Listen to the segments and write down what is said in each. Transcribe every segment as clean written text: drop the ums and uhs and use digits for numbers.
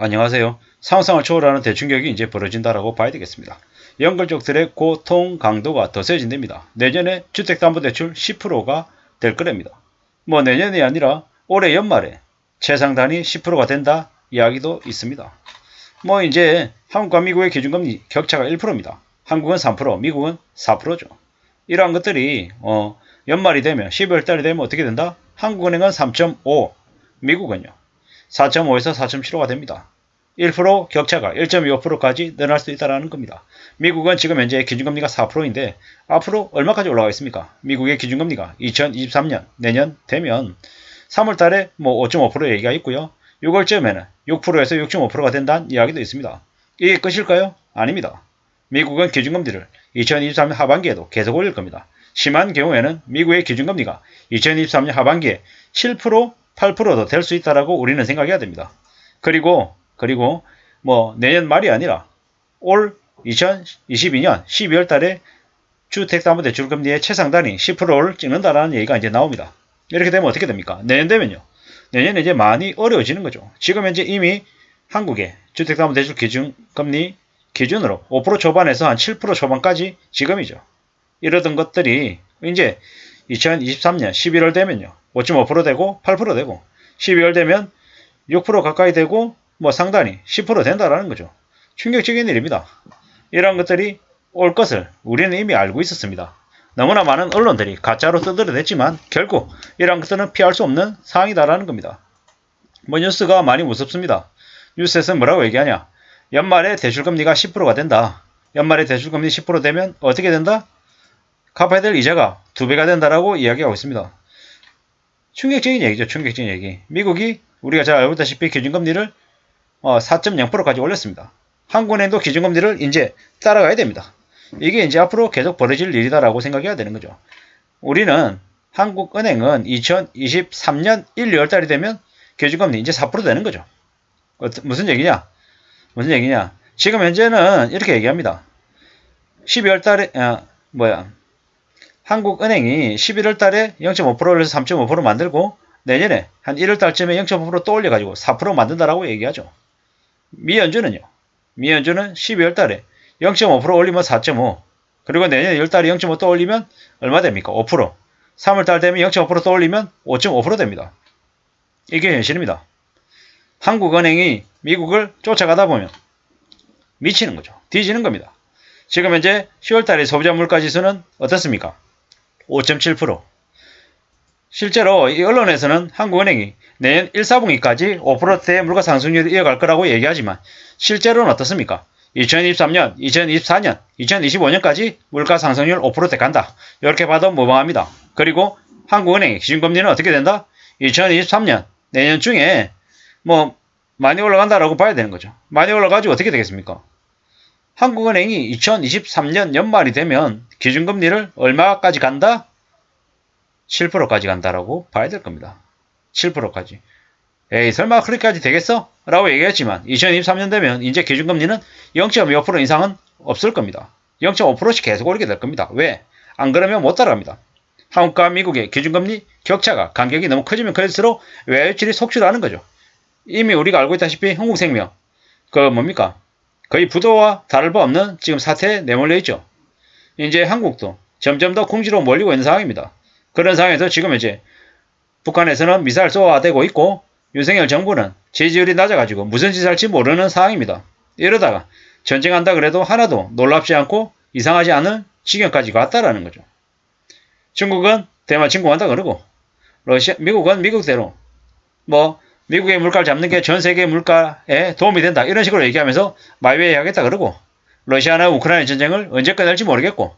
안녕하세요. 상상을 초월하는 대충격이 이제 벌어진다라고 봐야 되겠습니다. 연결족들의 고통 강도가 더 세진답니다. 내년에 주택담보대출 10%가 될 거랍니다. 뭐 내년이 아니라 올해 연말에 최상단이 10%가 된다 이야기도 있습니다. 뭐 이제 한국과 미국의 기준금리 격차가 1%입니다. 한국은 3%, 미국은 4%죠. 이러한 것들이 연말이 되면 12월 달이 되면 어떻게 된다? 한국은행은 3.5, 미국은요 4.5에서 4.75가 됩니다. 1% 격차가 1.25%까지 늘어날 수 있다는 겁니다. 미국은 지금 현재 기준금리가 4%인데 앞으로 얼마까지 올라가 있습니까? 미국의 기준금리가 2023년 내년 되면 3월 달에 뭐 5.5% 얘기가 있고요. 6월쯤에는 6%에서 6.5%가 된다는 이야기도 있습니다. 이게 끝일까요? 아닙니다. 미국은 기준금리를 2023년 하반기에도 계속 올릴 겁니다. 심한 경우에는 미국의 기준금리가 2023년 하반기에 7%, 8%도 될 수 있다라고 우리는 생각해야 됩니다. 그리고 뭐 내년 말이 아니라 올 2022년 12월 달에 주택담보대출금리의 최상단이 10%를 찍는다라는 얘기가 이제 나옵니다. 이렇게 되면 어떻게 됩니까? 내년 되면요. 내년에 이제 많이 어려워지는 거죠. 지금 현재 이미 한국의 주택담보대출 기준금리 기준으로 5% 초반에서 한 7% 초반까지 지금이죠. 이러던 것들이 이제 2023년 11월 되면요. 5.5% 되고 8% 되고 12월 되면 6% 가까이 되고 뭐 상단이 10% 된다라는 거죠. 충격적인 일입니다. 이러한 것들이 올 것을 우리는 이미 알고 있었습니다. 너무나 많은 언론들이 가짜로 떠들어댔지만 결국 이러한 것들은 피할 수 없는 상황이다라는 겁니다. 뭐 뉴스가 많이 무섭습니다. 뉴스에서 뭐라고 얘기하냐? 연말에 대출금리가 10%가 된다. 연말에 대출금리 10% 되면 어떻게 된다? 갚아야 될 이자가 2배가 된다라고 이야기하고 있습니다. 충격적인 얘기죠. 충격적인 얘기. 미국이 우리가 잘 알고 있다시피 기준금리를 4.0%까지 올렸습니다. 한국은행도 기준금리를 이제 따라가야 됩니다. 이게 이제 앞으로 계속 벌어질 일이다라고 생각해야 되는 거죠. 우리는 한국은행은 2023년 1, 2월 달이 되면 기준금리 이제 4% 되는 거죠. 무슨 얘기냐? 지금 현재는 이렇게 얘기합니다. 12월 달에 한국은행이 11월 달에 0.5%를 해서 3.5% 만들고 내년에 한 1월 달쯤에 0.5% 또 올려가지고 4% 만든다라고 얘기하죠. 미연준은 12월 달에 0.5% 올리면 4.5 그리고 내년 1월 달에 0.5 또 올리면 얼마 됩니까? 5% 3월 달 되면 0.5% 또 올리면 5.5% 됩니다. 이게 현실입니다. 한국은행이 미국을 쫓아가다 보면 미치는 거죠. 뒤지는 겁니다. 지금 현재 10월 달에 소비자 물가지수는 어떻습니까? 5.7%. 실제로 이 언론에서는 한국은행이 내년 1, 4분기까지 5%대 물가 상승률을 이어갈 거라고 얘기하지만 실제로는 어떻습니까? 2023년, 2024년, 2025년까지 물가 상승률 5%대 간다. 이렇게 봐도 무방합니다. 그리고 한국은행의 기준금리는 어떻게 된다? 2023년 내년 중에 뭐 많이 올라간다라고 봐야 되는 거죠. 많이 올라가지고 어떻게 되겠습니까? 한국은행이 2023년 연말이 되면 기준금리를 얼마까지 간다? 7%까지 간다라고 봐야 될 겁니다. 7%까지. 에이 설마 그렇게까지 되겠어? 라고 얘기했지만 2023년 되면 이제 기준금리는 0.25% 이상은 없을 겁니다. 0.5%씩 계속 오르게 될 겁니다. 왜? 안 그러면 못 따라갑니다. 한국과 미국의 기준금리 격차가 간격이 너무 커지면 클수록 외환유출이 속출하는 거죠. 이미 우리가 알고 있다시피 한국생명 뭡니까? 거의 부도와 다를 바 없는 지금 사태에 내몰려 있죠. 이제 한국도 점점 더 궁지로 몰리고 있는 상황입니다. 그런 상황에서 지금 이제 북한에서는 미사일 쏘아대고 있고 윤석열 정부는 지지율이 낮아가지고 무슨 짓을 할지 모르는 상황입니다. 이러다가 전쟁한다 그래도 하나도 놀랍지 않고 이상하지 않은 지경까지 갔다라는 거죠. 중국은 대만 침공한다 그러고 미국은 미국대로 미국의 물가를 잡는 게 전 세계 물가에 도움이 된다 이런 식으로 얘기하면서 마이웨이 하겠다 그러고 러시아나 우크라이나 전쟁을 언제 끝날지 모르겠고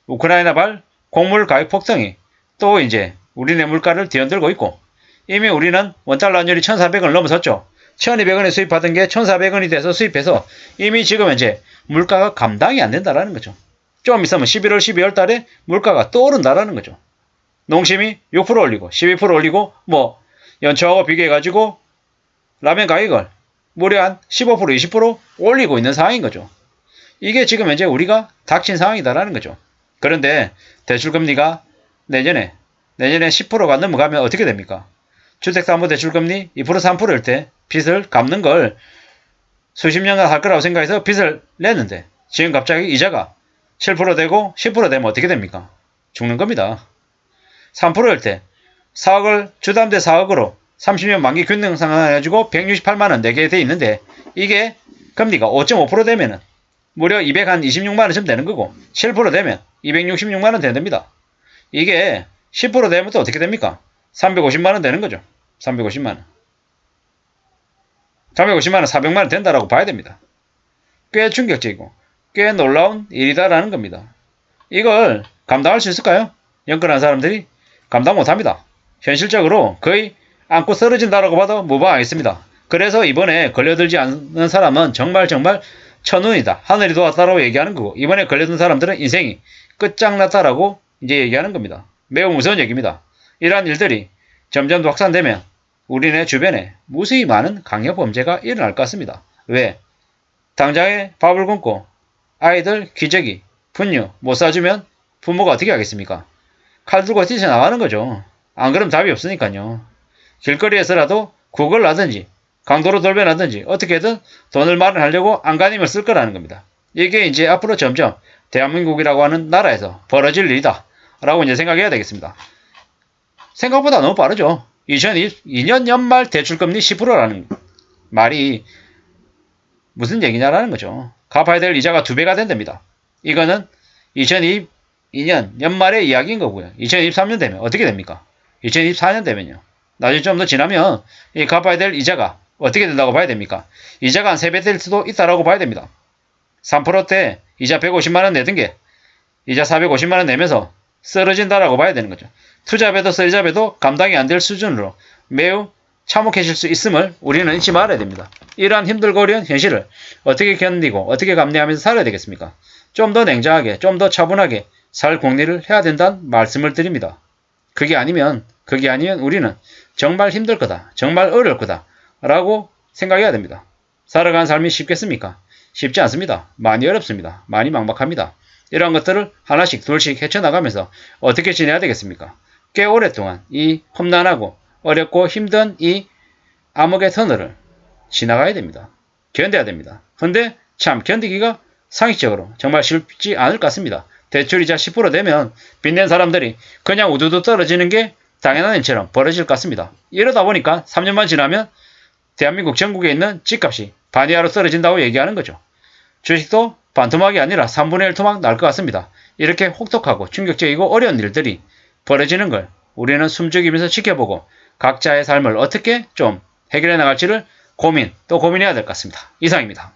우크라이나발 곡물 가격 폭등이 또 이제 우리네 물가를 뒤흔들고 있고 이미 우리는 원달러 환율이 1,400원을 넘어섰죠. 1,200원에 수입하던 게 1,400원이 돼서 수입해서 이미 지금 이제 물가가 감당이 안 된다라는 거죠. 좀 있으면 11월, 12월 달에 물가가 또 오른다라는 거죠. 농심이 6% 올리고 12% 올리고 연초하고 비교해가지고 라면 가격을 무려 한 15%, 20% 올리고 있는 상황인 거죠. 이게 지금 현재 우리가 닥친 상황이다라는 거죠. 그런데 대출금리가 내년에 10%가 넘어가면 어떻게 됩니까? 주택담보대출금리 2% 3%일 때 빚을 갚는 걸 수십 년간 할 거라고 생각해서 빚을 냈는데 지금 갑자기 이자가 7% 되고 10% 되면 어떻게 됩니까? 죽는 겁니다. 3%일 때 4억을 주담대 4억으로 30년 만기 균등 상환해가지고 168만원 내게 돼 있는데 이게 금리가 5.5% 되면은 무려 226만원쯤 되는 거고 7% 되면 266만원 된답니다. 이게 10% 되면 또 어떻게 됩니까? 350만원 되는 거죠. 350만원. 350만원, 400만원 된다라고 봐야 됩니다. 꽤 충격적이고 꽤 놀라운 일이다라는 겁니다. 이걸 감당할 수 있을까요? 연끌한 사람들이 감당 못합니다. 현실적으로 거의 안고 쓰러진다라고 봐도 무방하겠습니다. 그래서 이번에 걸려들지 않는 사람은 정말 천운이다. 하늘이 도왔다라고 얘기하는 거고 이번에 걸려든 사람들은 인생이 끝장났다라고 이제 얘기하는 겁니다. 매우 무서운 얘기입니다. 이러한 일들이 점점 더 확산되면 우리네 주변에 무수히 많은 강력범죄가 일어날 것 같습니다. 왜? 당장에 밥을 굶고 아이들 기저귀, 분유 못 사주면 부모가 어떻게 하겠습니까? 칼 들고 뛰쳐나가는 거죠. 안 그러면 답이 없으니까요. 길거리에서라도 구걸을 하든지 강도로 돌변하든지 어떻게든 돈을 마련하려고 안간힘을 쓸 거라는 겁니다. 이게 이제 앞으로 점점 대한민국이라고 하는 나라에서 벌어질 일이다 라고 이제 생각해야 되겠습니다. 생각보다 너무 빠르죠. 2022년 연말 대출금리 10%라는 말이 무슨 얘기냐라는 거죠. 갚아야 될 이자가 2배가 된답니다. 이거는 2022년 연말의 이야기인 거고요. 2023년 되면 어떻게 됩니까? 2024년 되면요. 나중에 좀 더 지나면 이 갚아야 될 이자가 어떻게 된다고 봐야 됩니까? 이자가 한 3배 될 수도 있다라고 봐야 됩니다. 3%대 이자 150만원 내던 게 이자 450만원 내면서 쓰러진다라고 봐야 되는 거죠. 투자배도 쓰리자배도 감당이 안 될 수준으로 매우 참혹해질 수 있음을 우리는 잊지 말아야 됩니다. 이러한 힘들고 어려운 현실을 어떻게 견디고 어떻게 감내하면서 살아야 되겠습니까? 좀 더 냉정하게 좀 더 차분하게 살 공리를 해야 된다는 말씀을 드립니다. 그게 아니면 우리는 정말 힘들 거다. 정말 어려울 거다. 라고 생각해야 됩니다. 살아가는 삶이 쉽겠습니까? 쉽지 않습니다. 많이 어렵습니다. 많이 막막합니다. 이런 것들을 하나씩 둘씩 헤쳐나가면서 어떻게 지내야 되겠습니까? 꽤 오랫동안 이 험난하고 어렵고 힘든 이 암흑의 터널을 지나가야 됩니다. 견뎌야 됩니다. 근데 참 견디기가 상식적으로 정말 쉽지 않을 것 같습니다. 대출이자 10% 되면 빚낸 사람들이 그냥 우두두 떨어지는 게 당연한 일처럼 벌어질 것 같습니다. 이러다 보니까 3년만 지나면 대한민국 전국에 있는 집값이 반 이하로 떨어진다고 얘기하는 거죠. 주식도 반토막이 아니라 3분의 1 토막 날 것 같습니다. 이렇게 혹독하고 충격적이고 어려운 일들이 벌어지는 걸 우리는 숨죽이면서 지켜보고 각자의 삶을 어떻게 좀 해결해 나갈지를 고민해야 될 것 같습니다. 이상입니다.